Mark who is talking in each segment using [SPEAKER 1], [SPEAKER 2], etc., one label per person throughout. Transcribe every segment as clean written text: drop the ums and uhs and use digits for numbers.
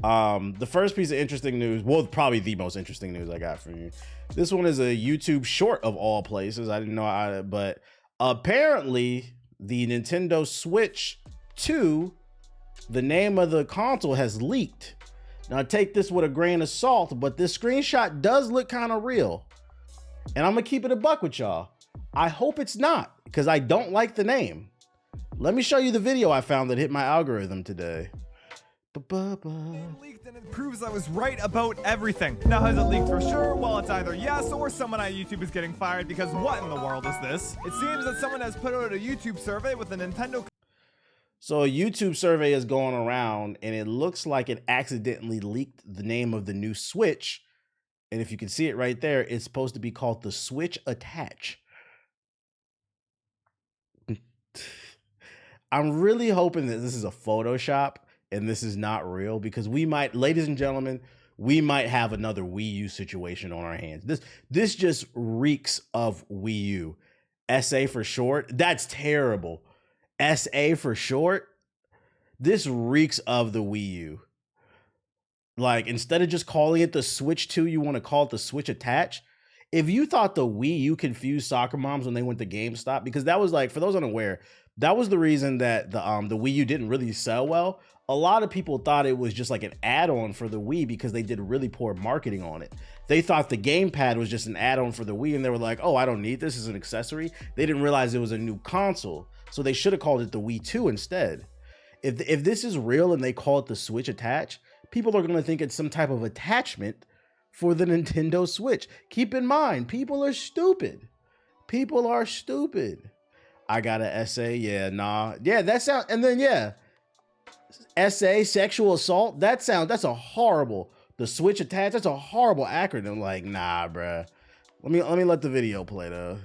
[SPEAKER 1] The first piece of interesting news, well, probably the most interesting news I got for you. This one is a YouTube short of all places. I didn't know, but apparently the Nintendo Switch 2, the name of the console has leaked. Now take this with a grain of salt, but this screenshot does look kind of real. And I'm gonna keep it a buck with y'all. I hope it's not, because I don't like the name. Let me show you the video I found that hit my algorithm today.
[SPEAKER 2] Leaked, and it proves I was right about everything. Now, has it leaked for sure? Well, it's either yes or someone at YouTube is getting fired, because what in the world is this? It seems that someone has put out a YouTube survey with a Nintendo.
[SPEAKER 1] So a YouTube survey is going around, and it looks like it accidentally leaked the name of the new Switch. And if you can see it right there, it's supposed to be called the Switch Attach. I'm really hoping that this is a Photoshop and this is not real, because we might, ladies and gentlemen, we might have another Wii U situation on our hands. This just reeks of Wii U. SA for short. That's terrible. SA for short. This reeks of the Wii U. Like, instead of just calling it the Switch 2, you want to call it the Switch Attach. If you thought the Wii U confused soccer moms when they went to GameStop, because that was like, for those unaware, that was the reason that the Wii U didn't really sell well. A lot of people thought it was just like an add-on for the Wii because they did really poor marketing on it. They thought the gamepad was just an add-on for the Wii, and they were like, oh, I don't need this as an accessory. They didn't realize it was a new console, so they should have called it the Wii 2 instead. If this is real and they call it the Switch Attach, people are going to think it's some type of attachment for the Nintendo Switch. Keep in mind, people are stupid. People are stupid. I got a SA, yeah, nah. Yeah, that sound, and then yeah, SA, sexual assault, that's a horrible, the Switch Attach, that's a horrible acronym. Like, nah, bruh. Let me let the video play though.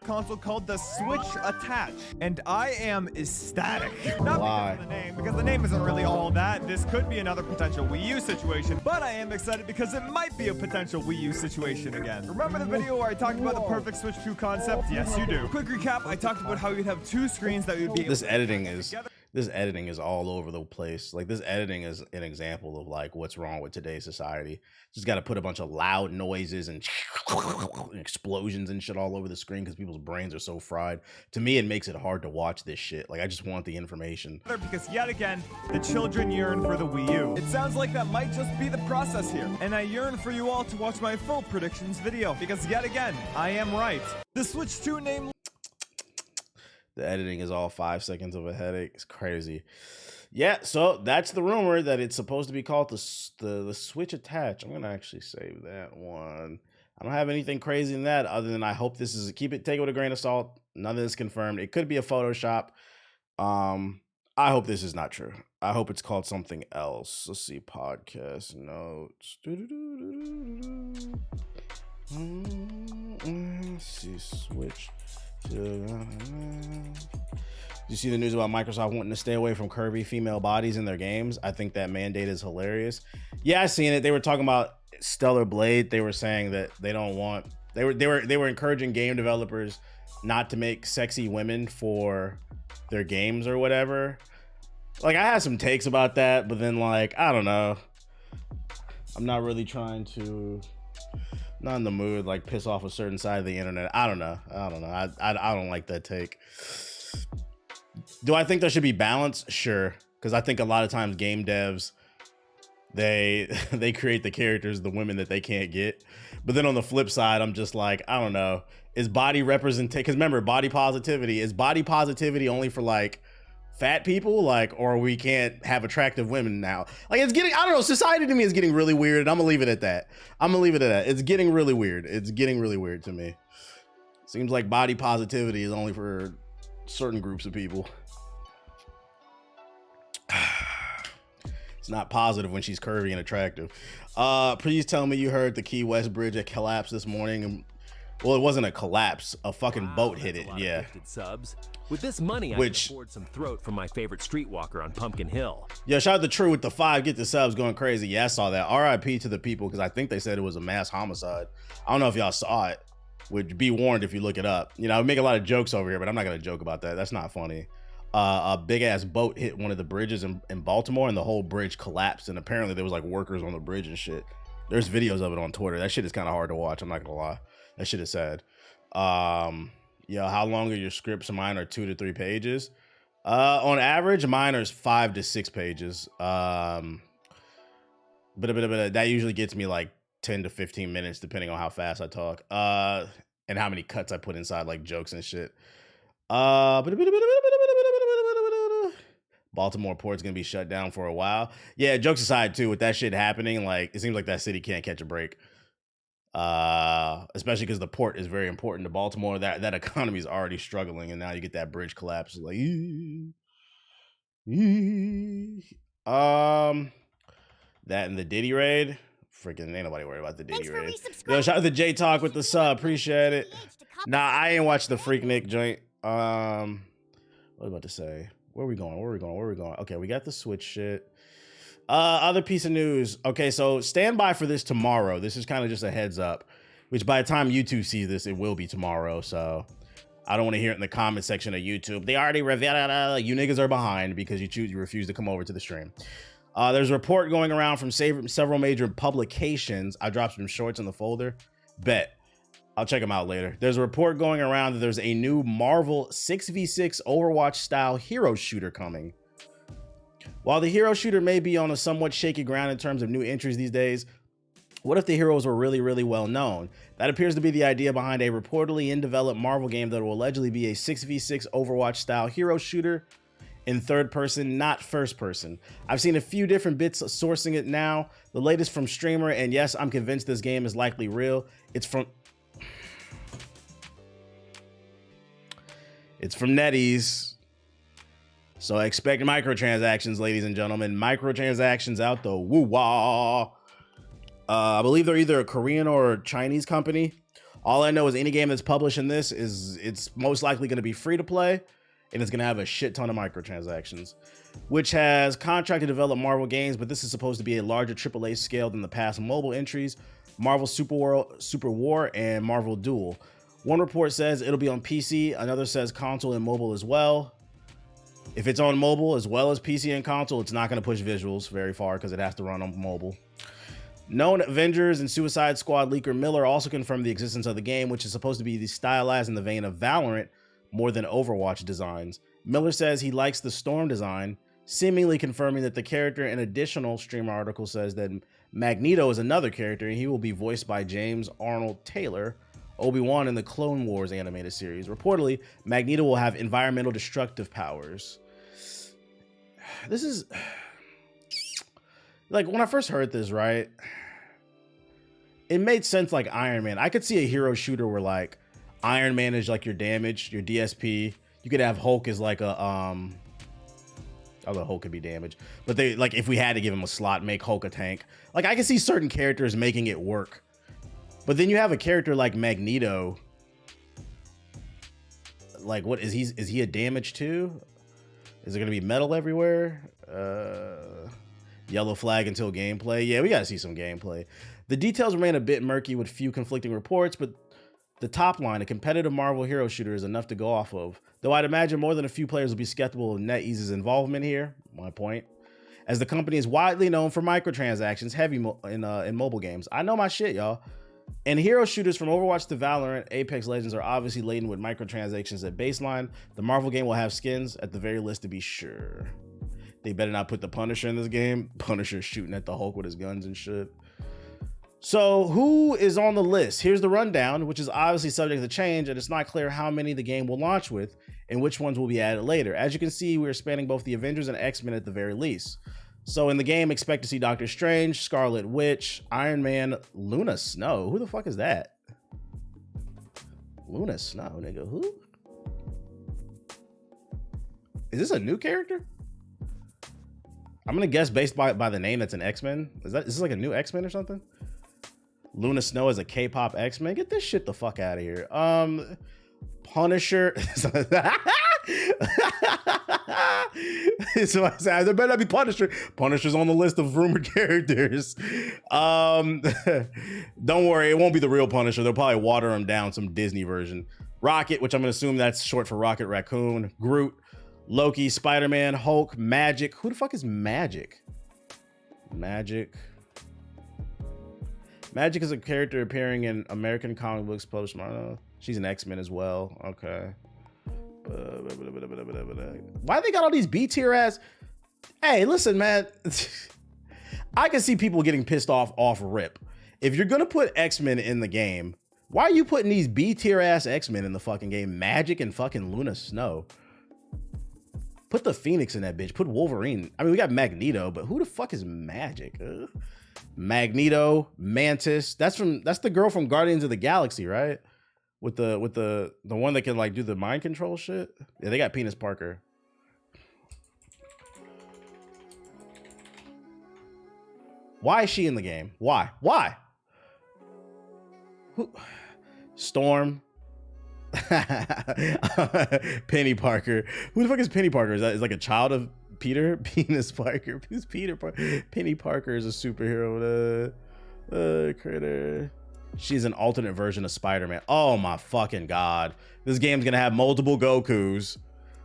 [SPEAKER 2] Console called the Switch Attach, and I am ecstatic. Not
[SPEAKER 1] Why?
[SPEAKER 2] because of the name, because the name isn't really all that. This could be another potential Wii U situation, but I am excited because it might be a potential Wii U situation again. Remember the video where I talked about the perfect Switch 2 concept? Yes, you do. Quick recap, I talked about how you'd have two screens that would be
[SPEAKER 1] This editing is all over the place. Like, this editing is an example of like what's wrong with today's society. Just got to put a bunch of loud noises and explosions and shit all over the screen because people's brains are so fried. To me, it makes it hard to watch this shit. Like, I just want the information.
[SPEAKER 2] Because yet again, the children yearn for the Wii U. It sounds like that might just be the process here, and I yearn for you all to watch my full predictions video, because yet again, I am right. The Switch 2 name.
[SPEAKER 1] The editing is all 5 seconds of a headache. It's crazy. Yeah, so that's the rumor that it's supposed to be called the Switch Attach. I'm gonna actually save that one. I don't have anything crazy in that other than I hope this is take it with a grain of salt. None of this confirmed. It could be a Photoshop. I hope this is not true. I hope it's called something else. Let's see, podcast notes. Let's see, Switch. You see the news about Microsoft wanting to stay away from curvy female bodies in their games? I think that mandate is hilarious. Yeah, I seen it. They were talking about Stellar Blade. They were saying that they don't want. They were encouraging game developers not to make sexy women for their games or whatever. Like, I had some takes about that, but then like, I don't know. I'm not really trying to. Not in the mood, like piss off a certain side of the internet. I don't know. I don't like that take. Do I think there should be balance? Sure, because I think a lot of times game devs, they create the characters, the women that they can't get. But then on the flip side, I'm just like, I don't know. Is body representation? Because remember, body positivity is body positivity only for like fat people, like, or we can't have attractive women now. Like, it's getting, I don't know, society to me is getting really weird, and I'm gonna leave it at that. It's getting really weird. It's getting really weird to me. Seems like body positivity is only for certain groups of people. It's not positive when she's curvy and attractive. Please tell me you heard the Key West bridge that collapsed this morning. And well, it wasn't a collapse. A fucking boat hit it. Yeah.
[SPEAKER 3] Subs. With this money, I can afford some throat from my favorite streetwalker on Pumpkin Hill.
[SPEAKER 1] Yeah, shout out to True with the 5. Get the subs going crazy. Yeah, I saw that. RIP to the people, because I think they said it was a mass homicide. I don't know if y'all saw it. Would be warned if you look it up. You know, I make a lot of jokes over here, but I'm not gonna joke about that. That's not funny. a big ass boat hit one of the bridges in Baltimore, and the whole bridge collapsed. And apparently there was like workers on the bridge and shit. There's videos of it on Twitter. That shit is kind of hard to watch. I'm not gonna lie. That shit is sad. Yo, how long are your scripts? Mine are 2 to 3 pages. On average, mine are 5 to 6 pages. But that usually gets me like 10 to 15 minutes, depending on how fast I talk. And how many cuts I put inside, like jokes and shit. Baltimore port's gonna be shut down for a while. Yeah, jokes aside too, with that shit happening, like it seems like that city can't catch a break. Especially because the port is very important to Baltimore. That economy is already struggling, and now you get that bridge collapse. Like, that and the Diddy raid. Freaking ain't nobody worried about the Diddy raid. Yo, shout out to J Talk with the sub. Appreciate it. Nah, I ain't watched the Freaknik joint. What was I about to say? Where are we going? Okay, we got the Switch shit. Other piece of news. Okay, so stand by for this tomorrow. This is kind of just a heads up, which by the time YouTube sees this, it will be tomorrow. So I don't want to hear it in the comment section of YouTube. They already revealed you niggas are behind because you refuse to come over to the stream. There's a report going around from several major publications. I dropped some shorts in the folder. Bet. I'll check them out later. There's a report going around that there's a new Marvel 6v6 Overwatch style hero shooter coming. While the hero shooter may be on a somewhat shaky ground in terms of new entries these days, what if the heroes were really, really well known? That appears to be the idea behind a reportedly in developed Marvel game that will allegedly be a 6v6 Overwatch style hero shooter in third person, not first person. I've seen a few different bits sourcing it now. The latest from Streamer, and yes, I'm convinced this game is likely real. It's from NetEase. So I expect microtransactions, ladies and gentlemen. Microtransactions out the woo-wah. I believe they're either a Korean or a Chinese company. All I know is any game that's publishing this it's most likely going to be free to play, and it's going to have a shit ton of microtransactions, which has contracted to develop Marvel games, but this is supposed to be a larger AAA scale than the past mobile entries, Marvel Super War, and Marvel Duel. One report says it'll be on PC, another says console and mobile as well. If it's on mobile as well as PC and console, it's not going to push visuals very far because it has to run on mobile. Known Avengers and Suicide Squad leaker Miller also confirmed the existence of the game, which is supposed to be stylized in the vein of Valorant more than Overwatch designs. Miller says he likes the Storm design, seemingly confirming that the character. An additional streamer article says that Magneto is another character, and he will be voiced by James Arnold Taylor, Obi-Wan in the Clone Wars animated series. Reportedly, Magneto will have environmental destructive powers. This is like, when I first heard this, right, it made sense like Iron Man. I could see a hero shooter where like Iron Man is like your damage, your DSP. You could have Hulk as like a although Hulk could be damage, but they like, if we had to give him a slot, make Hulk a tank. Like, I can see certain characters making it work. But then you have a character like Magneto. Like, what is he a damage too? Is it gonna be metal everywhere? Yellow flag until gameplay. Yeah, we gotta see some gameplay. The details remain a bit murky with few conflicting reports, but the top line, a competitive Marvel hero shooter, is enough to go off of. Though I'd imagine more than a few players will be skeptical of NetEase's involvement here. My point. As the company is widely known for microtransactions heavy in mobile games. I know my shit, y'all. And hero shooters from Overwatch to Valorant, Apex Legends are obviously laden with microtransactions at baseline. The Marvel game will have skins at the very least, to be sure. They better not put the Punisher in this game. Punisher shooting at the Hulk with his guns and shit. So who is on the list? Here's the rundown, which is obviously subject to change, and it's not clear how many the game will launch with and which ones will be added later. As you can see, we are spanning both the Avengers and X-Men at the very least. So in the game, expect to see Doctor Strange, Scarlet Witch, Iron Man, Luna Snow. Who the fuck is that? Luna Snow, nigga. Who? Is this a new character? I'm gonna guess based by the name that's an X-Men. Is this like a new X-Men or something? Luna Snow is a K-pop X-Men. Get this shit the fuck out of here. Punisher. So I said, there better not be Punisher. Punisher's on the list of rumored characters. Don't worry, it won't be the real Punisher. They'll probably water him down, some Disney version. Rocket, which I'm gonna assume that's short for Rocket Raccoon. Groot, Loki, Spider-Man, Hulk, Magic. Who the fuck is Magic? Magic is a character appearing in American comic books published. She's an X-Men as well. Okay. Why they got all these B tier ass? Hey, listen, man. I can see people getting pissed off rip. If you're gonna put X-Men in the game, why are you putting these B tier ass X-Men in the fucking game? Magic and fucking Luna Snow. Put the Phoenix in that bitch. Put Wolverine. I mean, we got Magneto, but who the fuck is Magic? Magneto, Mantis. That's the girl from Guardians of the Galaxy, right? With the one that can like do the mind control shit. Yeah, they got Penis Parker. Why is she in the game? Why? Who? Storm. Penny Parker. Who the fuck is Penny Parker? Is like a child of Peter? Penis Parker. Who's Peter Parker? Penny Parker is a superhero. Critter. She's an alternate version of Spider-Man. Oh my fucking god. This game's gonna have multiple Gokus.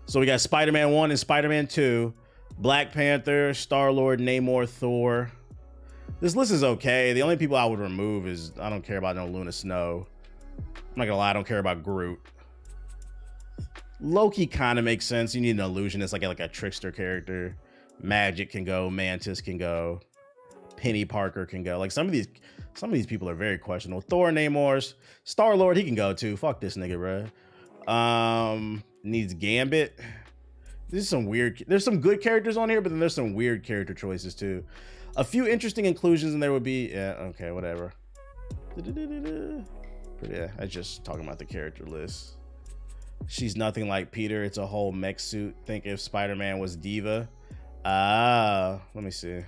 [SPEAKER 1] So we got Spider-Man 1 and Spider-Man 2. Black Panther, Star-Lord, Namor, Thor. This list is okay. The only people I would remove is, I don't care about no Luna Snow. I'm not gonna lie, I don't care about Groot. Loki kind of makes sense. You need an illusionist, like a trickster character. Magic can go, Mantis can go, Penny Parker can go. Like some of these people are very questionable. Thor, Namor's, Star-Lord, he can go too. Fuck this nigga, bro. Needs Gambit. There's some good characters on here, but then there's some weird character choices too. A few interesting inclusions, and there would be, yeah, okay, whatever. But yeah, I just talking about the character list. She's nothing like Peter. It's a whole mech suit. Think if Spider-Man was Diva. Let me see.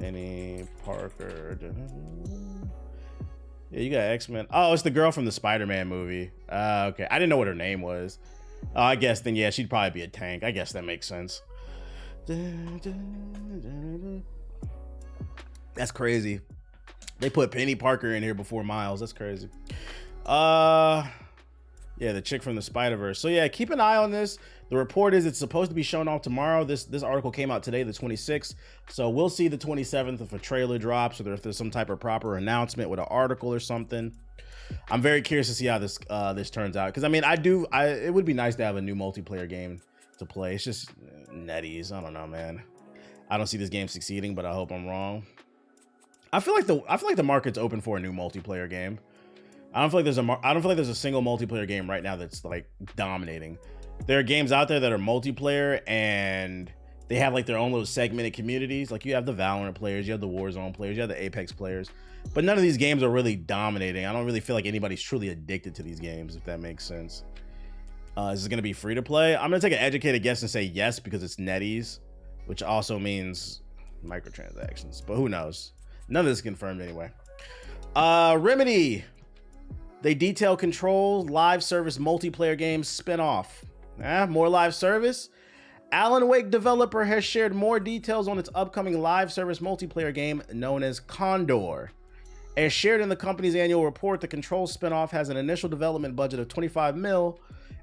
[SPEAKER 1] Penny Parker. Yeah, you got X-Men. Oh, it's the girl from the Spider-Man movie. Okay, I didn't know what her name was. Oh, I guess then, yeah, she'd probably be a tank. I guess that makes sense. That's crazy. They put Penny Parker in here before Miles. That's crazy. Yeah, the chick from the Spider-Verse. So yeah, keep an eye on this. The report is it's supposed to be shown off tomorrow. This article came out today, the 26th. So we'll see the 27th if a trailer drops or if there's some type of proper announcement with an article or something. I'm very curious to see how this turns out. Because I mean, it would be nice to have a new multiplayer game to play. It's just NetEase. I don't know, man. I don't see this game succeeding, but I hope I'm wrong. I feel like the market's open for a new multiplayer game. I don't feel like there's a single multiplayer game right now that's like dominating. There are games out there that are multiplayer and they have like their own little segmented communities. Like you have the Valorant players, you have the Warzone players, you have the Apex players, but none of these games are really dominating. I don't really feel like anybody's truly addicted to these games, if that makes sense. Is it going to be free to play? I'm going to take an educated guess and say yes, because it's NetEase, which also means microtransactions, but who knows? None of this is confirmed anyway. Remedy. They detail Control live service multiplayer game spinoff. More live service? Alan Wake developer has shared more details on its upcoming live service multiplayer game known as Condor. As shared in the company's annual report, the Control spinoff has an initial development budget of $25 million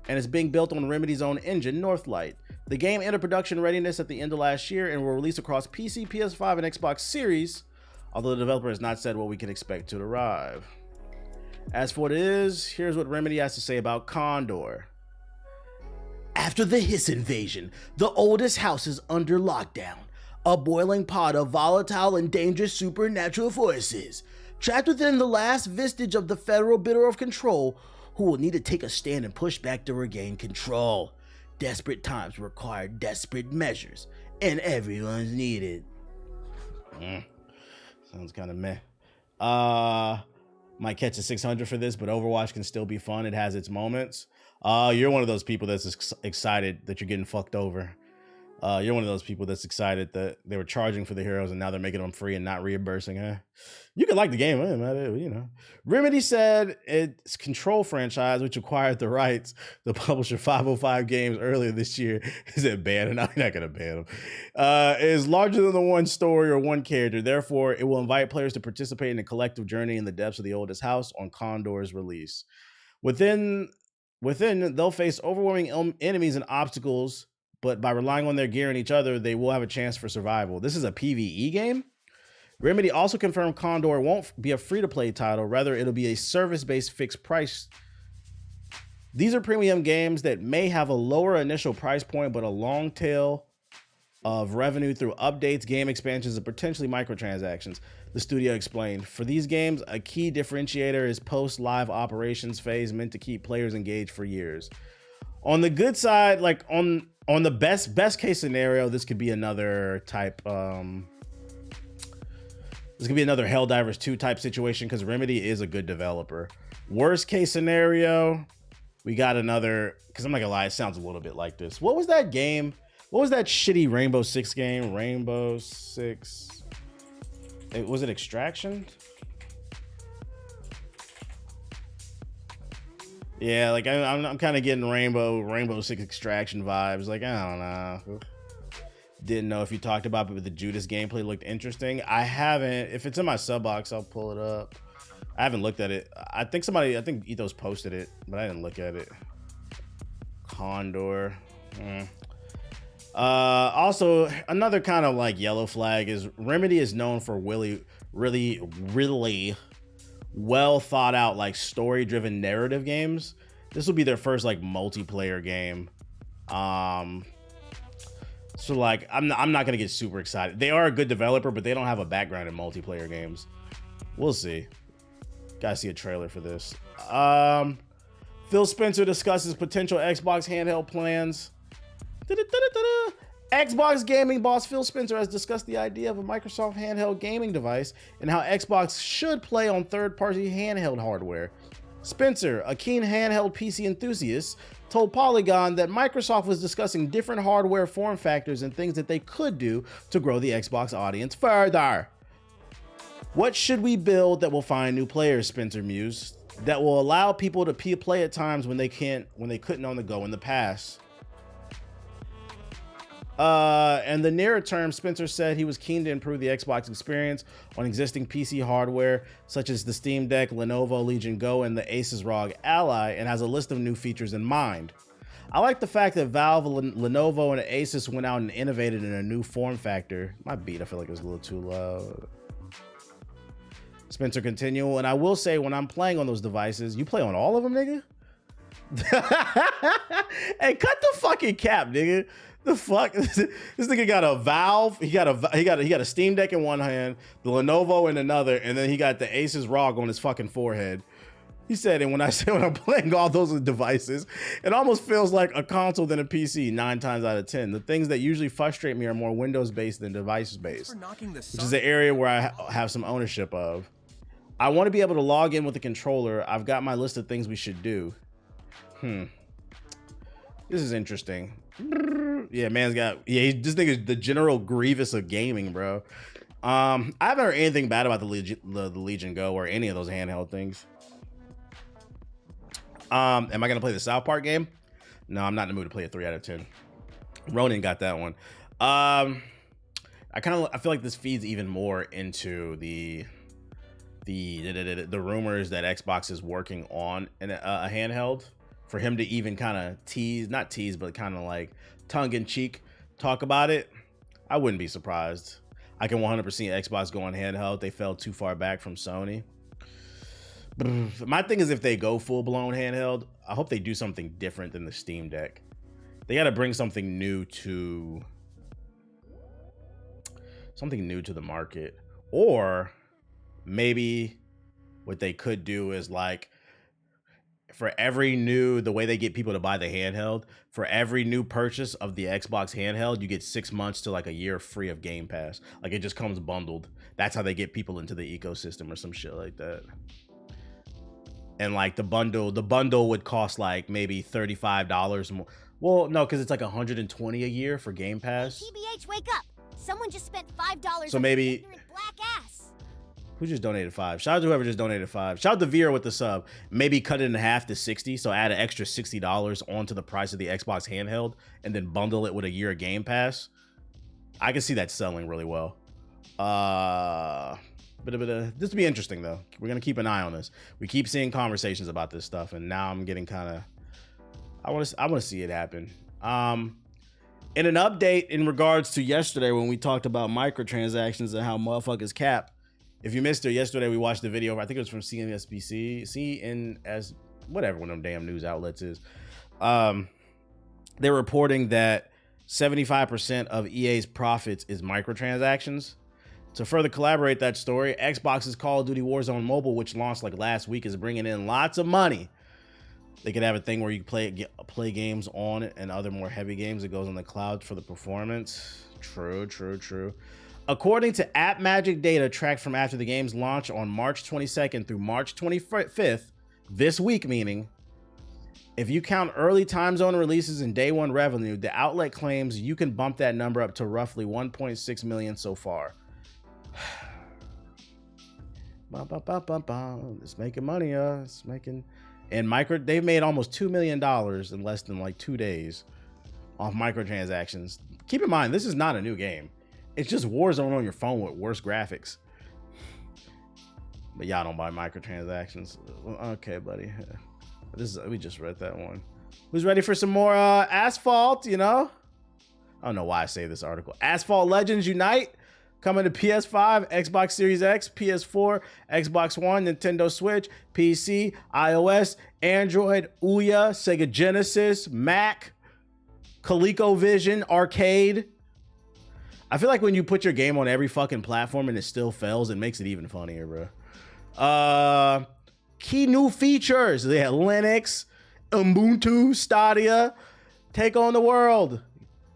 [SPEAKER 1] and is being built on Remedy's own engine, Northlight. The game entered production readiness at the end of last year and will release across PC, PS5, and Xbox Series, although the developer has not said what we can expect to arrive. As for what it is, here's what Remedy has to say about Condor. After the Hiss invasion, the oldest house is under lockdown. A boiling pot of volatile and dangerous supernatural forces, trapped within the last vestige of the Federal Bureau of Control, who will need to take a stand and push back to regain control. Desperate times require desperate measures, and everyone's needed. Sounds kind of meh. Might catch a 600 for this, but Overwatch can still be fun. It has its moments. You're one of those people that's excited that you're getting fucked over. You're one of those people that's excited that they were charging for the heroes and now they're making them free and not reimbursing, huh? You could like the game, you know. Remedy said its Control franchise, which acquired the rights to publisher 505 Games earlier this year, is it banned? No, you're not going to ban them. Is larger than the one story or one character. Therefore, it will invite players to participate in a collective journey in the depths of the oldest house on Condor's release. Within Within, they'll face overwhelming enemies and obstacles, but by relying on their gear and each other, they will have a chance for survival. This is a PvE game. Remedy also confirmed Condor won't be a free-to-play title. Rather, it'll be a service-based fixed price. These are premium games that may have a lower initial price point, but a long tail of revenue through updates, game expansions, and potentially microtransactions, the studio explained. For these games, a key differentiator is post-live operations phase meant to keep players engaged for years. On the good side, like on the best case scenario, this could be another type, this could be another Helldivers 2 type situation because Remedy is a good developer. Worst case scenario, we got another, because I'm not gonna lie, it sounds a little bit like this. What was that game? What was that shitty Rainbow Six game? Rainbow Six. Was it Extraction? Yeah, like I'm kind of getting Rainbow Six Extraction vibes. Like, I don't know. Didn't know if you talked about it, but the Judas gameplay looked interesting. I haven't. If it's in my sub box, I'll pull it up. I haven't looked at it. I think Ethos posted it, but I didn't look at it. Condor. Also, another kind of like yellow flag is Remedy is known for really well thought out, like story driven narrative games. This will be their first like multiplayer game. So like I'm not gonna get super excited. They are a good developer, but they don't have a background in multiplayer games. We'll see. Gotta see a trailer for this. Phil Spencer discusses potential Xbox handheld plans. Xbox gaming boss Phil Spencer has discussed the idea of a Microsoft handheld gaming device and how Xbox should play on third-party handheld hardware. Spencer, a keen handheld PC enthusiast, told Polygon that Microsoft was discussing different hardware form factors and things that they could do to grow the Xbox audience further. What should we build that will find new players, Spencer mused, that will allow people to play at times when they couldn't on the go in the past? And the nearer term, Spencer said he was keen to improve the Xbox experience on existing PC hardware, such as the Steam Deck, Lenovo Legion Go, and the Asus ROG Ally, and has a list of new features in mind. I like the fact that Valve, Lenovo, and Asus went out and innovated in a new form factor. My beat, I feel like it was a little too loud. Spencer continued, and I will say when I'm playing on those devices, you play on all of them, nigga? Hey, cut the fucking cap, nigga. The fuck? This nigga got a Valve. He got a Steam Deck in one hand, the Lenovo in another, and then he got the Asus ROG on his fucking forehead. He said, and when I'm playing all those devices, it almost feels like a console than a PC 9 times out of 10. The things that usually frustrate me are more Windows-based than device-based, which is the area where I have some ownership of. I want to be able to log in with the controller. I've got my list of things we should do. This is interesting. Yeah, man's got, this nigga's the General Grievous of gaming, bro. I haven't heard anything bad about the Legion Go or any of those handheld things. Am I gonna play the South Park game? No, I'm not in the mood to play a 3 out of 10. Ronan got that one. I feel like this feeds even more into the rumors that Xbox is working on a handheld. For him to even kind of not tease, but kind of like tongue-in-cheek talk about it, I wouldn't be surprised. I can 100% Xbox going handheld. They fell too far back from Sony. My thing is, if they go full-blown handheld, I hope they do something different than the Steam Deck. They got to bring something new to the market. Or maybe what they could do is like, for the way they get people to buy the handheld, for every new purchase of the Xbox handheld, you get 6 months to like a year free of Game Pass. Like it just comes bundled. That's how they get people into the ecosystem or some shit like that. And like the bundle would cost like maybe $35 more. Well, no, because it's like $120 a year for Game Pass.
[SPEAKER 4] TBH, wake up! Someone just spent $5
[SPEAKER 1] so
[SPEAKER 4] on
[SPEAKER 1] maybe
[SPEAKER 4] ignorant black ass.
[SPEAKER 1] Who just donated $5? Shout out to whoever just donated $5. Shout out to Vera with the sub. Maybe cut it in half to $60. So add an extra $60 onto the price of the Xbox handheld and then bundle it with a year of Game Pass. I can see that selling really well. This will be interesting though. We're gonna keep an eye on this. We keep seeing conversations about this stuff, and now I'm getting kind of I want to see it happen. In an update in regards to yesterday when we talked about microtransactions and how motherfuckers cap. If you missed it yesterday, we watched the video. I think it was from CNS, whatever one of them damn news outlets is. They're reporting that 75% of EA's profits is microtransactions. To further collaborate that story, Xbox's Call of Duty Warzone Mobile, which launched like last week, is bringing in lots of money. They could have a thing where you play games on it and other more heavy games. It goes on the cloud for the performance. True. According to App Magic data tracked from after the game's launch on March 22nd through March 25th, this week meaning, if you count early time zone releases and day one revenue, the outlet claims you can bump that number up to roughly 1.6 million so far. It's making money, it's making. And they've made almost $2 million in less than like 2 days off microtransactions. Keep in mind, this is not a new game. It's just Warzone on your phone with worse graphics. But y'all don't buy microtransactions. Okay, buddy. We just read that one. Who's ready for some more Asphalt, you know? I don't know why I say this article. Asphalt Legends Unite. Coming to PS5, Xbox Series X, PS4, Xbox One, Nintendo Switch, PC, iOS, Android, Ouya, Sega Genesis, Mac, ColecoVision, Arcade. I feel like when you put your game on every fucking platform and it still fails, it makes it even funnier, bro. Key new features. They have Linux, Ubuntu, Stadia, take on the world.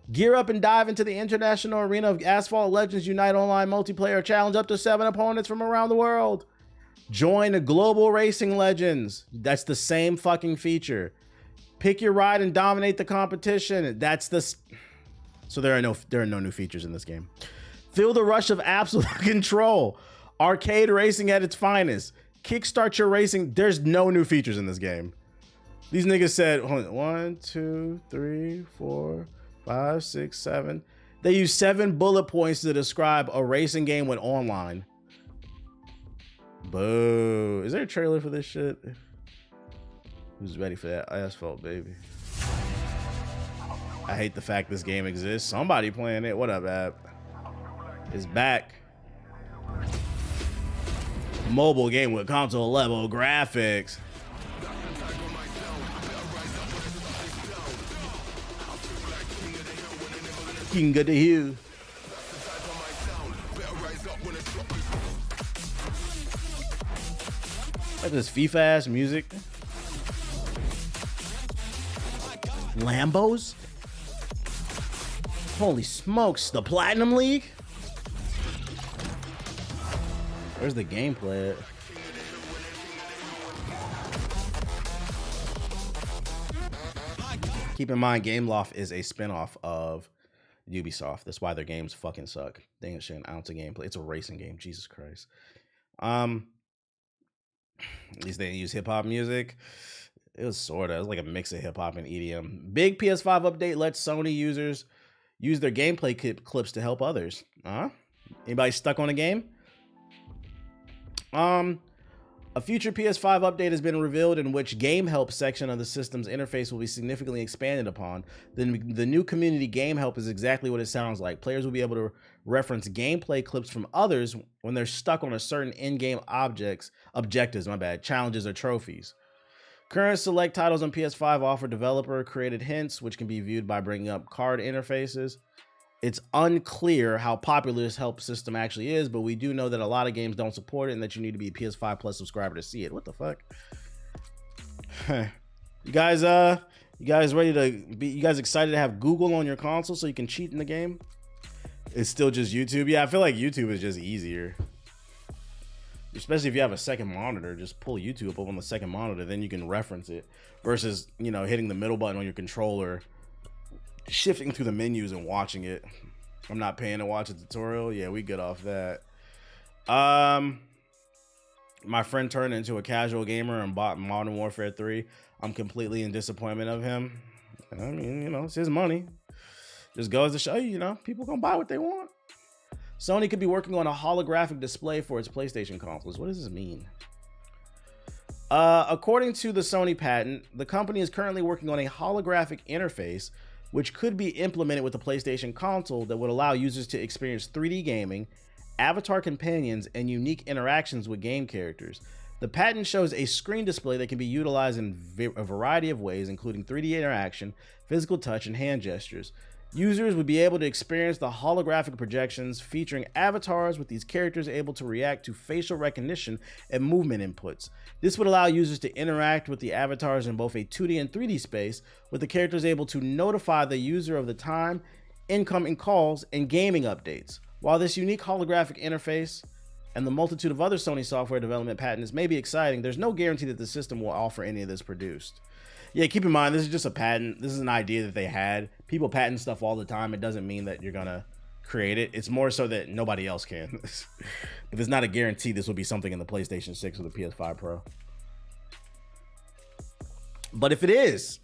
[SPEAKER 1] Gear up and dive into the international arena of Asphalt Legends Unite Online Multiplayer. Challenge up to 7 opponents from around the world. Join the Global Racing Legends. That's the same fucking feature. Pick your ride and dominate the competition. So there are no new features in this game. Feel the rush of absolute control. Arcade racing at its finest. Kickstart your racing. There's no new features in this game. These niggas said, hold on, 1, 2, 3, 4, 5, 6, 7. They use 7 bullet points to describe a racing game when online. Boo. Is there a trailer for this shit? Who's ready for that Asphalt, baby? I hate the fact this game exists. Somebody playing it. What up, app? It's back. Mobile game with console level graphics. King of the Hill. Like this FIFA ass music. Lambos? Holy smokes, the Platinum League? Where's the gameplay at? Keep in mind, Gameloft is a spinoff of Ubisoft. That's why their games fucking suck. They ain't shit an ounce of gameplay. It's a racing game. Jesus Christ. At least they didn't use hip-hop music. It was like a mix of hip-hop and EDM. Big PS5 update lets Sony users use their gameplay clips to help others. Anybody stuck on a game? A future PS5 update has been revealed in which Game Help section of the system's interface will be significantly expanded upon. The new community Game Help is exactly what it sounds like. Players will be able to reference gameplay clips from others when they're stuck on a certain in-game objectives, challenges or trophies. Current select titles on PS5 offer developer-created hints, which can be viewed by bringing up card interfaces. It's unclear how popular this help system actually is, but we do know that a lot of games don't support it and that you need to be a PS5 Plus subscriber to see it. What the fuck? You guys ready to be, you guys excited to have Google on your console so you can cheat in the game? It's still just YouTube. Yeah, I feel like YouTube is just easier. Especially if you have a second monitor, just pull YouTube up on the second monitor, then you can reference it versus, you know, hitting the middle button on your controller, shifting through the menus and watching it. I'm not paying to watch a tutorial. Yeah, we good off that. My friend turned into a casual gamer and bought Modern Warfare 3. I'm completely in disappointment of him. I mean, you know, it's his money. Just goes to show you, you know, people gonna buy what they want. Sony could be working on a holographic display for its PlayStation consoles. What does this mean? According to the Sony patent, the company is currently working on a holographic interface which could be implemented with the PlayStation console that would allow users to experience 3D gaming, avatar companions, and unique interactions with game characters. The patent shows a screen display that can be utilized in a variety of ways, including 3D interaction, physical touch, and hand gestures. Users would be able to experience the holographic projections featuring avatars with these characters able to react to facial recognition and movement inputs. This would allow users to interact with the avatars in both a 2D and 3D space, with the characters able to notify the user of the time, incoming calls, and gaming updates. While this unique holographic interface and the multitude of other Sony software development patents may be exciting, there's no guarantee that the system will offer any of this produced. Yeah, keep in mind, this is just a patent. This is an idea that they had. People patent stuff all the time. It doesn't mean that you're going to create it. It's more so that nobody else can. If it's not a guarantee, this will be something in the PlayStation 6 or the PS5 Pro. But if it is,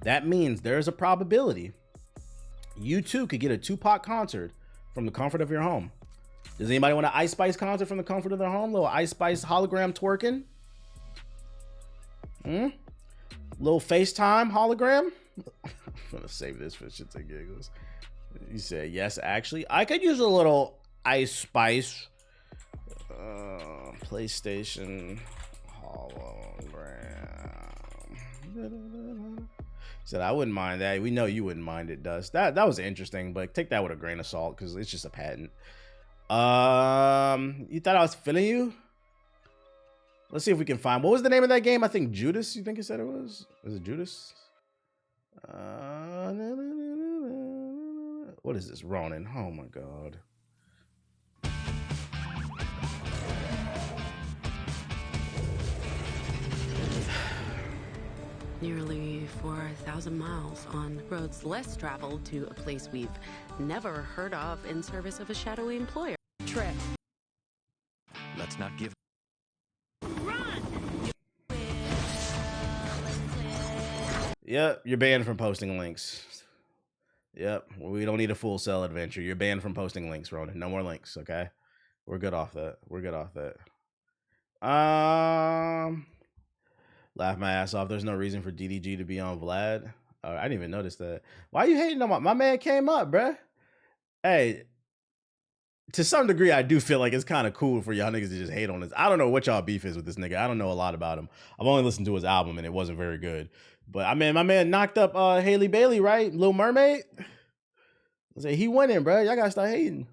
[SPEAKER 1] that means there's a probability you too could get a Tupac concert from the comfort of your home. Does anybody want an Ice Spice concert from the comfort of their home? Little Ice Spice hologram twerking? Little FaceTime hologram? I'm gonna save this for shits and giggles. You said yes, actually. I could use a little Ice Spice PlayStation hologram. Said I wouldn't mind that. We know you wouldn't mind it, Dust. That was interesting, but take that with a grain of salt because it's just a patent. You thought I was feeling you? Let's see if we can find. What was the name of that game? I think Judas. You think you said it was? Is it Judas? What is this? Ronin. Oh my god.
[SPEAKER 5] Nearly 4,000 miles on roads less traveled to a place we've never heard of in service of a shadowy employer. Trip.
[SPEAKER 3] Let's not give.
[SPEAKER 1] Yep, you're banned from posting links. Yep, we don't need a Full Sail adventure. You're banned from posting links, Ronan. No more links, okay? We're good off that. Laugh my ass off. There's no reason for DDG to be on Vlad. I didn't even notice that. Why are you hating on my man came up, bruh? Hey, to some degree, I do feel like it's kind of cool for y'all niggas to just hate on this. I don't know what y'all beef is with this nigga. I don't know a lot about him. I've only listened to his album and it wasn't very good. But I mean, my man knocked up Haley Bailey, right? Little Mermaid. I say he went in, bro. Y'all gotta start hating.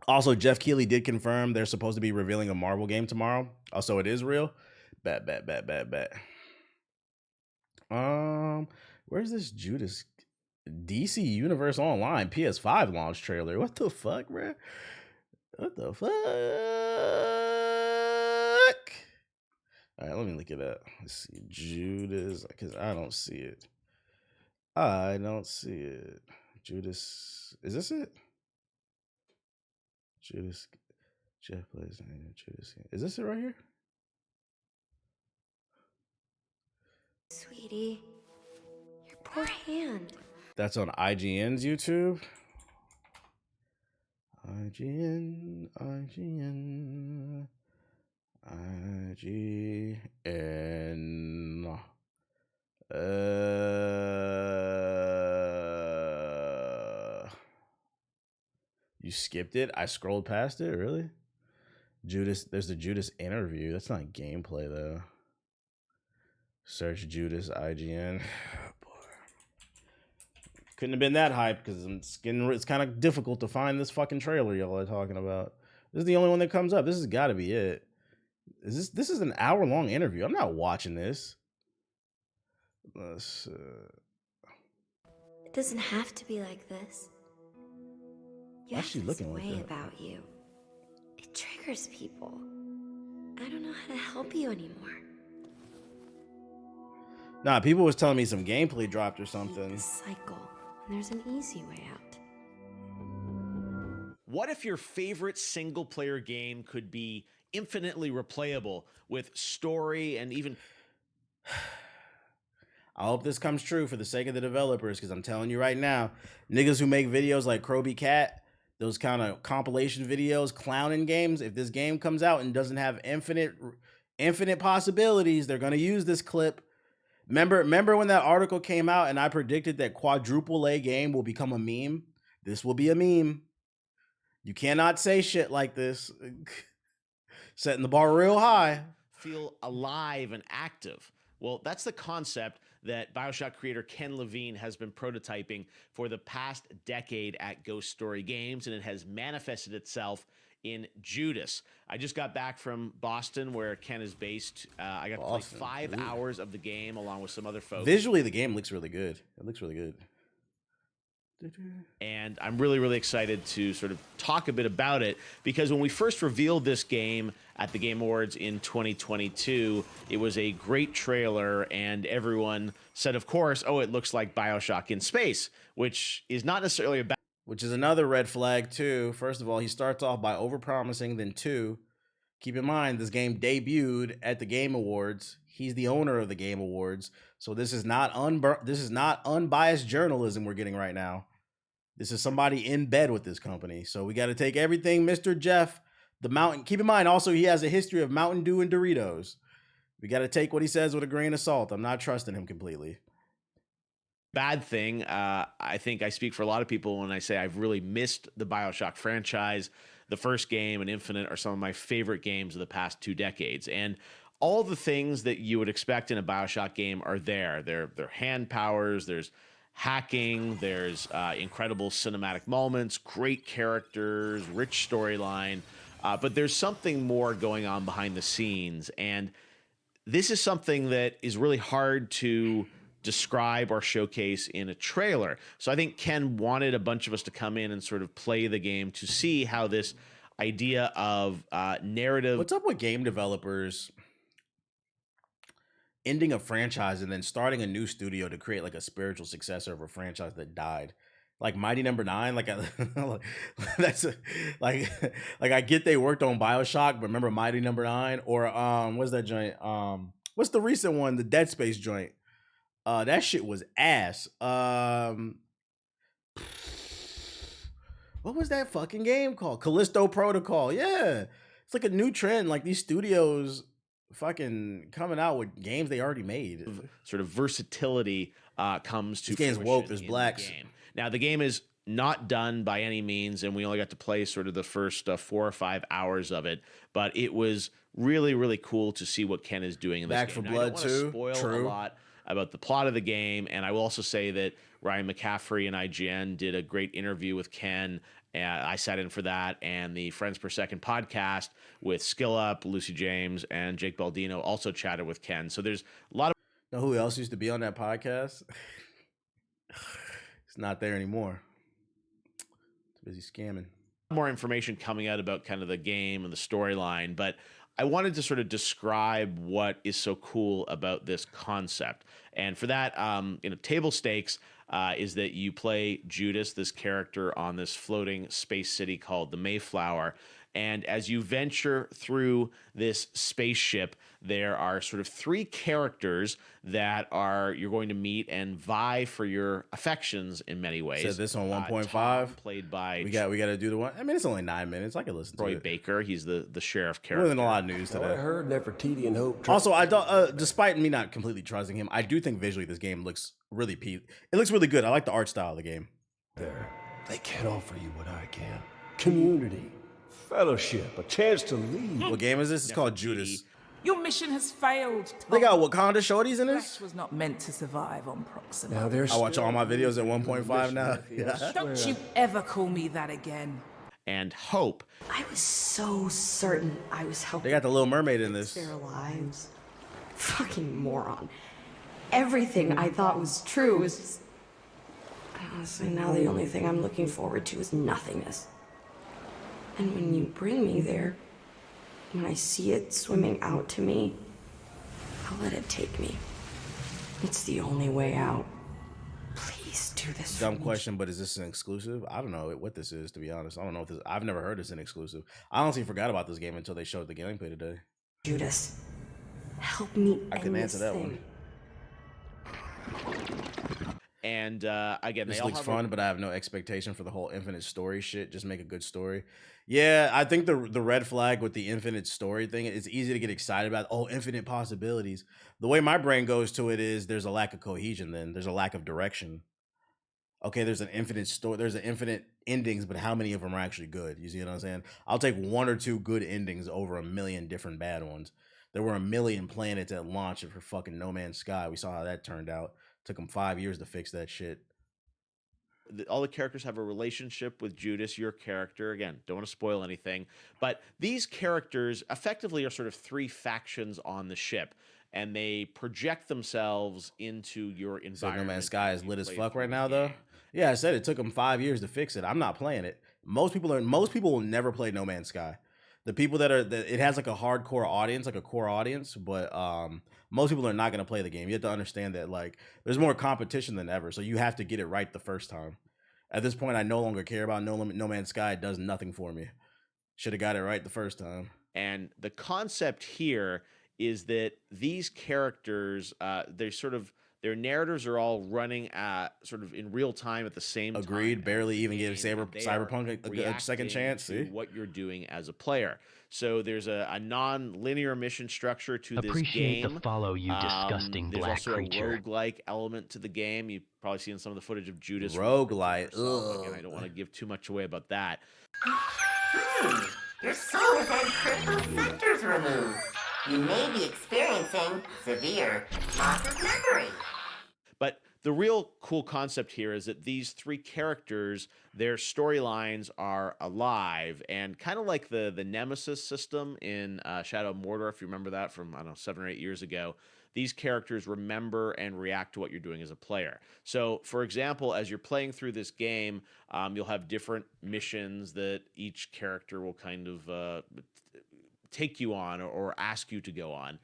[SPEAKER 1] Also, Jeff Keighley did confirm they're supposed to be revealing a Marvel game tomorrow. Also, it is real. Bet. Where's this Judas DC Universe Online PS5 launch trailer? What the fuck, bro? What the fuck? All right, let me look it up. Let's see. Judas, because I don't see it. Judas, is this it? Judas, Jeff plays Judas. Is this it right here?
[SPEAKER 6] Sweetie, your poor hand.
[SPEAKER 1] That's on IGN's YouTube. IGN. You skipped it? I scrolled past it? Really? Judas, there's the Judas interview. That's not gameplay though. Search Judas IGN. Oh, boy. Couldn't have been that hype because it's kind of difficult to find this fucking trailer y'all are talking about. This is the only one that comes up. This has got to be it. This is an hour-long interview. I'm not watching this.
[SPEAKER 6] It doesn't have to be like this. You have this way about you. It triggers people. I don't know how to help you anymore.
[SPEAKER 1] Nah, people was telling me some gameplay dropped or something.
[SPEAKER 6] This cycle, and there's an easy way out.
[SPEAKER 7] What if your favorite single-player game could be infinitely replayable with story and even...
[SPEAKER 1] I hope this comes true for the sake of the developers, because I'm telling you right now, niggas who make videos like Kroby Cat, those kind of compilation videos, clowning games. If this game comes out and doesn't have infinite possibilities, they're gonna use this clip. Remember when that article came out and I predicted that quadruple A game will become a meme? This will be a meme. You cannot say shit like this. Setting the bar real high.
[SPEAKER 7] Feel alive and active. Well, that's the concept that BioShock creator Ken Levine has been prototyping for the past decade at Ghost Story Games, and it has manifested itself in Judas. I just got back from Boston, where Ken is based. I got to play 5 hours of the game along with some other folks.
[SPEAKER 1] Visually, the game looks really good. It looks really good.
[SPEAKER 7] And I'm really, really excited to sort of talk a bit about it, because when we first revealed this game at the Game Awards in 2022, it was a great trailer, and everyone said, of course, oh, it looks like BioShock in space, which is not necessarily a bad.
[SPEAKER 1] Which is another red flag, too. First of all, he starts off by overpromising, then two, keep in mind, this game debuted at the Game Awards. He's the owner of the Game Awards. So this is not unbiased journalism we're getting right now. This is somebody in bed with this company. So we got to take everything Mr. Jeff, the Mountain. Keep in mind, also, he has a history of Mountain Dew and Doritos. We got to take what he says with a grain of salt. I'm not trusting him completely.
[SPEAKER 7] Bad thing. I think I speak for a lot of people when I say I've really missed the BioShock franchise. The first game and Infinite are some of my favorite games of the past 2 decades. And all the things that you would expect in a BioShock game are there. They're hand powers, there's hacking, there's incredible cinematic moments, great characters, rich storyline, but there's something more going on behind the scenes. And this is something that is really hard to describe or showcase in a trailer. So I think Ken wanted a bunch of us to come in and sort of play the game to see how this idea of narrative.
[SPEAKER 1] What's up with game developers ending a franchise and then starting a new studio to create like a spiritual successor of a franchise that died? Like Mighty Number 9, that's like I get they worked on BioShock, but remember Mighty Number 9 or what's that joint? What's the recent one? The Dead Space joint. That shit was ass. What was that fucking game called? Callisto Protocol. Yeah, it's like a new trend. Like these studios fucking coming out with games they already made.
[SPEAKER 7] Sort of versatility comes to
[SPEAKER 1] this game's woke. There's blacks.
[SPEAKER 7] Now the game is not done by any means, and we only got to play sort of the first 4 or 5 hours of it. But it was really, really cool to see what Ken is doing in this
[SPEAKER 1] Back
[SPEAKER 7] game.
[SPEAKER 1] for Blood too.
[SPEAKER 7] Spoil a lot about the plot of the game, and I will also say that Ryan McCaffrey and IGN did a great interview with Ken. I sat in for that, and the Friends Per Second podcast with Skill Up, Lucy James, and Jake Baldino also chatted with Ken. So there's a lot of.
[SPEAKER 1] Know who else used to be on that podcast? It's not there anymore. It's busy scamming.
[SPEAKER 7] More information coming out about kind of the game and the storyline, but I wanted to sort of describe what is so cool about this concept. And for that, table stakes is that you play Judas, this character on this floating space city called the Mayflower. And as you venture through this spaceship, there are sort of 3 characters that you're going to meet and vie for your affections in many ways.
[SPEAKER 1] Said this on 1.5.
[SPEAKER 7] Played by
[SPEAKER 1] we got to do the one. I mean, it's only 9 minutes. I can listen to it.
[SPEAKER 7] Troy Baker. He's the sheriff character.
[SPEAKER 1] More than a lot of news today.
[SPEAKER 8] I heard Nefertiti and Hope.
[SPEAKER 1] Also, I don't. Despite me not completely trusting him, I do think visually this game looks really it looks really good. I like the art style of the game.
[SPEAKER 8] They can't offer you what I can. Community. Fellowship, a chance to lead.
[SPEAKER 1] What game is this? It's called Judas.
[SPEAKER 9] Your mission has failed, Tom.
[SPEAKER 1] They got Wakanda shorties in this?
[SPEAKER 9] Flesh was not meant to survive on Proxima.
[SPEAKER 8] Now there's
[SPEAKER 1] I watch all my videos at 1.5 now. Yeah.
[SPEAKER 9] Don't you ever call me that again.
[SPEAKER 7] And Hope.
[SPEAKER 6] I was so certain I was helping.
[SPEAKER 1] They got the Little Mermaid in this.
[SPEAKER 6] Their lives. Fucking moron. Everything I thought was true was just... Honestly, now the only thing I'm looking forward to is nothingness. And when you bring me there, when I see it swimming out to me, I'll let it take me. It's the only way out. Please do this.
[SPEAKER 1] Dumb question, but is this an exclusive? I don't know what this is, to be honest. I don't know if this. I've never heard it's an exclusive. I honestly forgot about this game until they showed the gameplay today.
[SPEAKER 6] Judas, help me.
[SPEAKER 1] I couldn't answer that one.
[SPEAKER 7] And again,
[SPEAKER 1] This
[SPEAKER 7] they all
[SPEAKER 1] looks
[SPEAKER 7] have
[SPEAKER 1] fun, but I have no expectation for the whole infinite story shit. Just make a good story. Yeah, I think the red flag with the infinite story thing, it's easy to get excited about. Oh, infinite possibilities. The way my brain goes to it is there's a lack of cohesion. Then there's a lack of direction. Okay, there's an infinite story. There's an infinite endings, but how many of them are actually good? You see what I'm saying? I'll take 1 or 2 good endings over a million different bad ones. There were a million planets at launch for fucking No Man's Sky. We saw how that turned out. Took them 5 years to fix that shit.
[SPEAKER 7] All the characters have a relationship with Judas, your character. Again, don't want to spoil anything, but these characters effectively are sort of 3 factions on the ship, and they project themselves into your environment.
[SPEAKER 1] So No Man's Sky is lit as fuck right
[SPEAKER 7] through
[SPEAKER 1] now,
[SPEAKER 7] the
[SPEAKER 1] though.
[SPEAKER 7] game.
[SPEAKER 1] Yeah, I said it took them 5 years to fix it. I'm not playing it. Most people will never play No Man's Sky. The people that it has like a hardcore audience, like a core audience, but most people are not going to play the game. You have to understand that like there's more competition than ever, so you have to get it right the first time. At this point, I no longer care about No Man's Sky. It does nothing for me. Should have got it right the first time.
[SPEAKER 7] And the concept here is that these characters, their narratives are all running sort of in real time at the same time.
[SPEAKER 1] Agreed. Barely even give Cyberpunk a
[SPEAKER 7] reacting
[SPEAKER 1] second chance.
[SPEAKER 7] to
[SPEAKER 1] See
[SPEAKER 7] what you're doing as a player. So there's a non-linear mission structure to this
[SPEAKER 10] Appreciate
[SPEAKER 7] game.
[SPEAKER 10] the follow, you disgusting
[SPEAKER 7] There's
[SPEAKER 10] black
[SPEAKER 7] also
[SPEAKER 10] creature.
[SPEAKER 7] a roguelike element to the game. You've probably seen some of the footage of Judas.
[SPEAKER 1] Roguelite.
[SPEAKER 7] Again, I don't want to give too much away about that.
[SPEAKER 11] Your soul has had critical sectors removed. You may be experiencing severe loss of memory.
[SPEAKER 7] But the real cool concept here is that these 3 characters, their storylines are alive, and kind of like the Nemesis system in Shadow of Mordor, if you remember that from, I don't know, 7 or 8 years ago. These characters remember and react to what you're doing as a player. So, for example, as you're playing through this game, you'll have different missions that each character will kind of take you on or ask you to go on.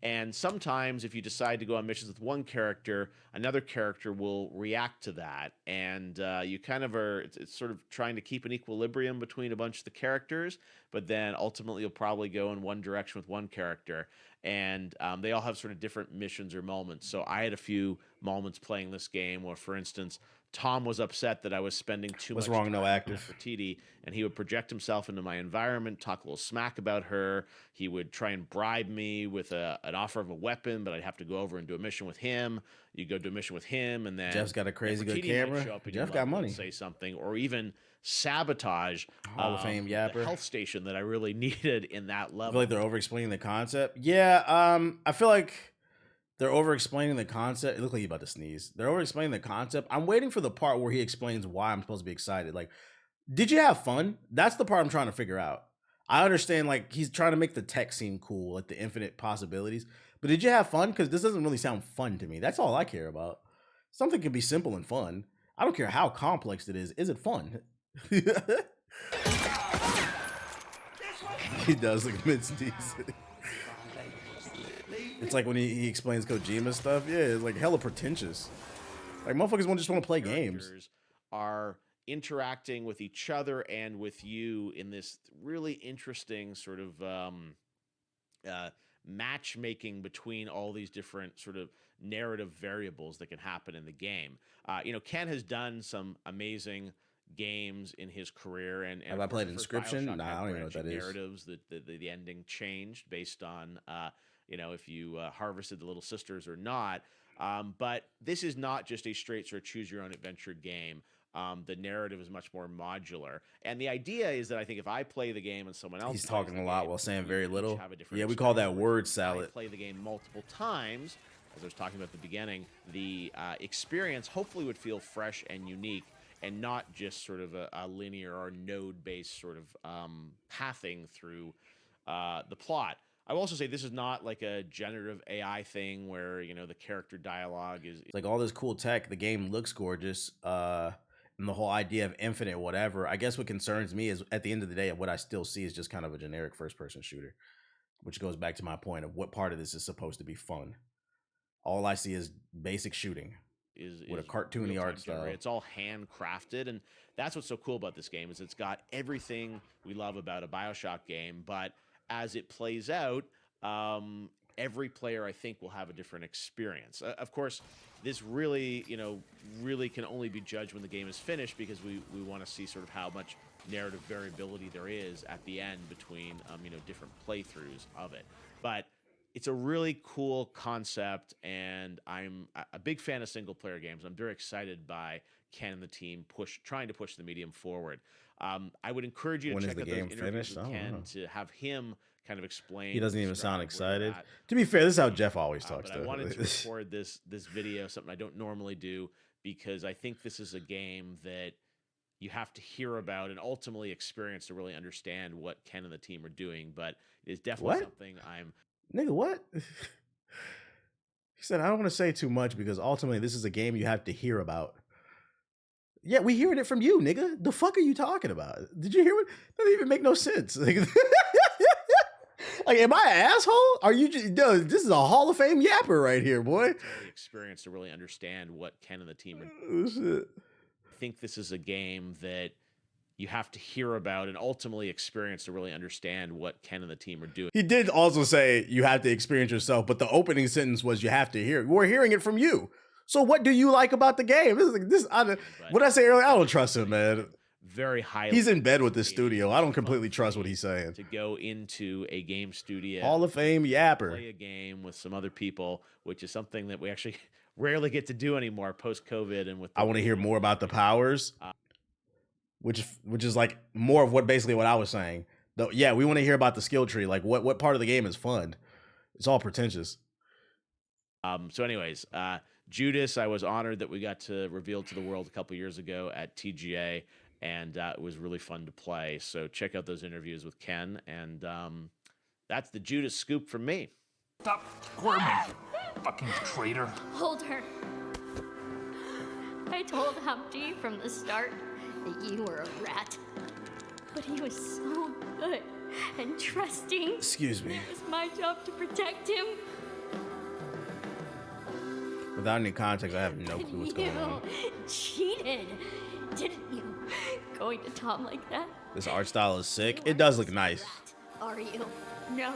[SPEAKER 7] And sometimes if you decide to go on missions with one character, another character will react to that. And you kind of it's sort of trying to keep an equilibrium between a bunch of the characters, but then ultimately you'll probably go in one direction with one character. And they all have sort of different missions or moments. So I had a few moments playing this game where, for instance, Tom was upset that I was spending too much
[SPEAKER 1] wrong,
[SPEAKER 7] time
[SPEAKER 1] no active?
[SPEAKER 7] on Nefertiti, and he would project himself into my environment, talk a little smack about her. He would try and bribe me with an offer of a weapon, but I'd have to go over and do a mission with him. You go do a mission with him, and then
[SPEAKER 1] Jeff's got a crazy good
[SPEAKER 7] Nefertiti might
[SPEAKER 1] camera.
[SPEAKER 7] show up in
[SPEAKER 1] Jeff
[SPEAKER 7] your
[SPEAKER 1] got
[SPEAKER 7] level and
[SPEAKER 1] money.
[SPEAKER 7] say something, or even sabotage
[SPEAKER 1] Hall of Fame
[SPEAKER 7] the
[SPEAKER 1] yapper.
[SPEAKER 7] health station that I really needed in that
[SPEAKER 1] I
[SPEAKER 7] level.
[SPEAKER 1] feel like they're over explaining the concept. Yeah, I feel like they're over explaining the concept. It looked like you're about to sneeze. They're over explaining the concept. I'm waiting for the part where he explains why I'm supposed to be excited. Like, did you have fun? That's the part I'm trying to figure out. I understand, like, he's trying to make the tech seem cool, like the infinite possibilities. But did you have fun? Because this doesn't really sound fun to me. That's all I care about. Something can be simple and fun. I don't care how complex it is. Is it fun? He does look mid-sneeze. It's like when he explains Kojima stuff. Yeah, it's like hella pretentious. Like motherfuckers just want to play games.
[SPEAKER 7] Are interacting with each other and with you in this really interesting sort of matchmaking between all these different sort of narrative variables that can happen in the game. Ken has done some amazing games in his career, and
[SPEAKER 1] Have I played Inscription?
[SPEAKER 7] BioShock
[SPEAKER 1] Nah,
[SPEAKER 7] had
[SPEAKER 1] I don't even know what that
[SPEAKER 7] branching
[SPEAKER 1] is.
[SPEAKER 7] narratives that the ending changed based on if you harvested the little sisters or not. But this is not just a straight sort of choose your own adventure game. The narrative is much more modular, and the idea is that I think if I play the game and someone else
[SPEAKER 1] He's
[SPEAKER 7] plays
[SPEAKER 1] talking
[SPEAKER 7] the
[SPEAKER 1] a lot
[SPEAKER 7] game,
[SPEAKER 1] while saying
[SPEAKER 7] we
[SPEAKER 1] very
[SPEAKER 7] each
[SPEAKER 1] little.
[SPEAKER 7] have a different
[SPEAKER 1] Yeah, we call that
[SPEAKER 7] experience.
[SPEAKER 1] word
[SPEAKER 7] If I
[SPEAKER 1] salad.
[SPEAKER 7] play the game multiple times, as I was talking about at the beginning, the experience hopefully would feel fresh and unique, and not just sort of a linear or node-based sort of pathing through the plot. I will also say this is not like a generative AI thing where the character dialogue is
[SPEAKER 1] It's like all this cool tech. The game looks gorgeous. And the whole idea of infinite whatever. I guess what concerns me is at the end of the day, what I still see is just kind of a generic first-person shooter, which goes back to my point of what part of this is supposed to be fun. All I see is basic shooting with a cartoony
[SPEAKER 7] real-time
[SPEAKER 1] art style.
[SPEAKER 7] generated. It's all handcrafted, and that's what's so cool about this game is it's got everything we love about a BioShock game, but as it plays out, every player, I think, will have a different experience. Of course, this really, really can only be judged when the game is finished, because we want to see sort of how much narrative variability there is at the end between, different playthroughs of it. But it's a really cool concept, and I'm a big fan of single-player games. I'm very excited by Ken and the team trying to push the medium forward. I would encourage you to check out those interviews with Ken to have him kind of explain.
[SPEAKER 1] He doesn't even sound excited. To be fair, this is how Jeff always talks.
[SPEAKER 7] But I wanted to record this video, something I don't normally do, because I think this is a game that you have to hear about and ultimately experience to really understand what Ken and the team are doing. But it is definitely something I'm...
[SPEAKER 1] Nigga, what? He said, I don't want to say too much because ultimately this is a game you have to hear about. Yeah, we hearing it from you, nigga. The fuck are you talking about? Did you hear it? That doesn't even make no sense. Like, am I an asshole? Are you just, no, this is a Hall of Fame yapper right here, boy.
[SPEAKER 7] The experience to really understand what Ken and the team are
[SPEAKER 1] doing. Oh, shit.
[SPEAKER 7] I think this is a game that you have to hear about and ultimately experience to really understand what Ken and the team are doing.
[SPEAKER 1] He did also say you have to experience yourself, but the opening sentence was you have to hear. We're hearing it from you. So what do you like about the game? What I say earlier, I don't trust him, man.
[SPEAKER 7] Very highly.
[SPEAKER 1] He's in bed with the studio. I don't completely trust what he's saying.
[SPEAKER 7] To go into a game studio,
[SPEAKER 1] Hall of Fame yapper,
[SPEAKER 7] play a game with some other people, which is something that we actually rarely get to do anymore post COVID. And with
[SPEAKER 1] I want to hear more about the powers, which is like more of what I was saying. Though, yeah, we want to hear about the skill tree. Like what part of the game is fun? It's all pretentious.
[SPEAKER 7] So, anyways, Judas, I was honored that we got to reveal to the world a couple years ago at TGA. And it was really fun to play. So check out those interviews with Ken. And that's the Judas scoop from me.
[SPEAKER 10] Stop squirming, fucking traitor.
[SPEAKER 12] Hold her. I told Humpty from the start that you were a rat. But he was so good and trusting.
[SPEAKER 1] Excuse me.
[SPEAKER 12] It was my job to protect him.
[SPEAKER 1] Without any context, I have no clue what's going on.
[SPEAKER 12] You cheated, didn't you? Going to Tom like that?
[SPEAKER 1] This art style is sick. It does look nice.
[SPEAKER 12] Are you? No.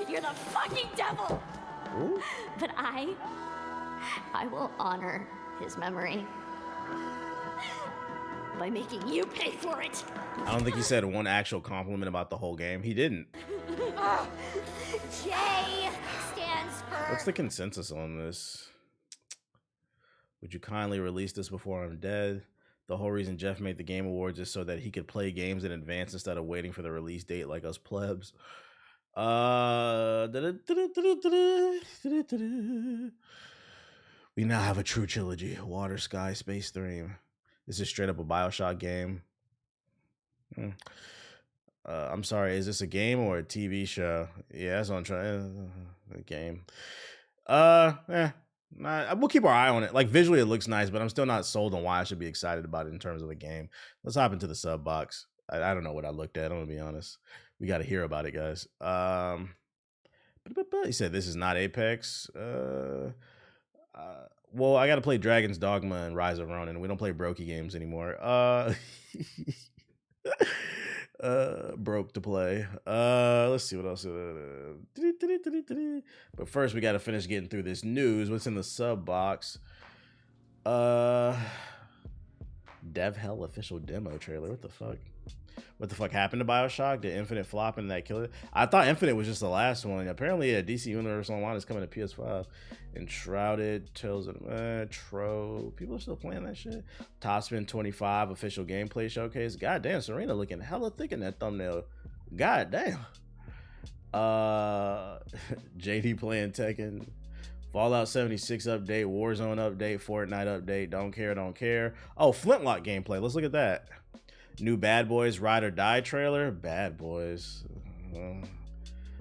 [SPEAKER 12] You're the fucking devil.
[SPEAKER 1] Ooh.
[SPEAKER 12] But I will honor his memory by making you pay for it.
[SPEAKER 1] I don't think he said one actual compliment about the whole game. He didn't.
[SPEAKER 12] J stands for...
[SPEAKER 1] What's the consensus on this? Would you kindly release this before I'm dead? The whole reason Jeff made the Game Awards is so that he could play games in advance instead of waiting for the release date like us plebs. We now have a true trilogy. Water, Sky, Space Theme. This is straight up a BioShock game. I'm sorry, is this a game or a TV show? Yeah, that's what I'm trying. A game. We'll keep our eye on it. Like visually, it looks nice, but I'm still not sold on why I should be excited about it in terms of the game. Let's hop into the sub box. I don't know what I looked at. I'm gonna be honest. We got to hear about it, guys. He said this is not Apex. Well, I got to play Dragon's Dogma and Rise of Ronin. We don't play brokey games anymore. Broke to play. Let's see what else. But first, we got to finish getting through this news. What's in the sub box? Dev Hell official demo trailer. What the fuck? What the fuck happened to BioShock? Did Infinite flop and that kill it? I thought Infinite was just the last one. Apparently, DC Universe Online is coming to PS5. Enshrouded, Tales of Tro. People are still playing that shit. Topspin 25 official gameplay showcase. God damn, Serena looking hella thick in that thumbnail. God damn. JD playing Tekken. Fallout 76 update, Warzone update, Fortnite update. Don't care. Oh, Flintlock gameplay. Let's look at that. New Bad Boys Ride or Die trailer. Bad Boys. I'm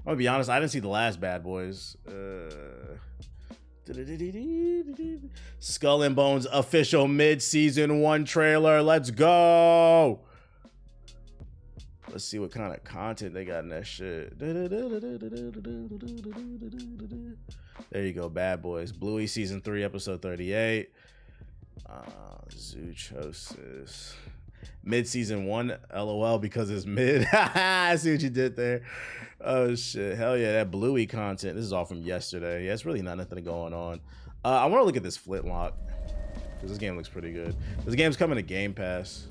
[SPEAKER 1] gonna be honest, I didn't see the last Bad Boys. Skull and Bones official mid-season 1 trailer. Let's go. Let's see what kind of content they got in that shit. There you go, Bad Boys. Bluey season 3, episode 38. Zoochosis. Mid-season 1, LOL, because it's mid. I see what you did there. Oh, shit. Hell yeah, that Bluey content. This is all from yesterday. Yeah, it's really not nothing going on. I want to look at this Flintlock, because this game looks pretty good. This game's coming to Game Pass.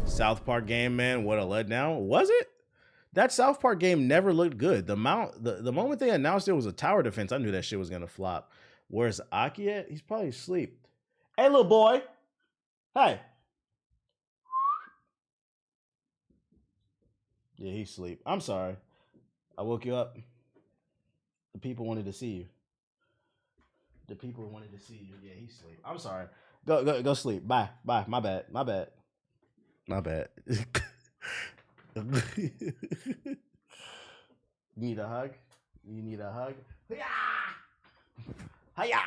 [SPEAKER 1] South Park game, man. What a letdown. Was it? That South Park game never looked good. The moment they announced it was a tower defense, I knew that shit was going to flop. Where's Aki at? He's probably asleep. Hey, little boy. Hey. Yeah, he's asleep. I'm sorry. I woke you up. The people wanted to see you. The people wanted to see you. Yeah, he's asleep. I'm sorry. Go sleep. Bye. My bad. You need a hug? You need a hug? Hiya!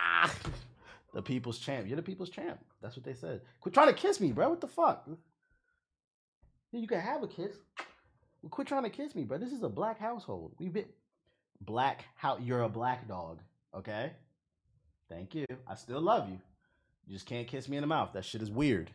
[SPEAKER 1] The people's champ. You're the people's champ. That's what they said. Quit trying to kiss me, bro. What the fuck? Yeah, you can have a kiss. Well, quit trying to kiss me, bro. This is a black household. We've been black. You're a black dog. Okay? Thank you. I still love you. You just can't kiss me in the mouth. That shit is weird.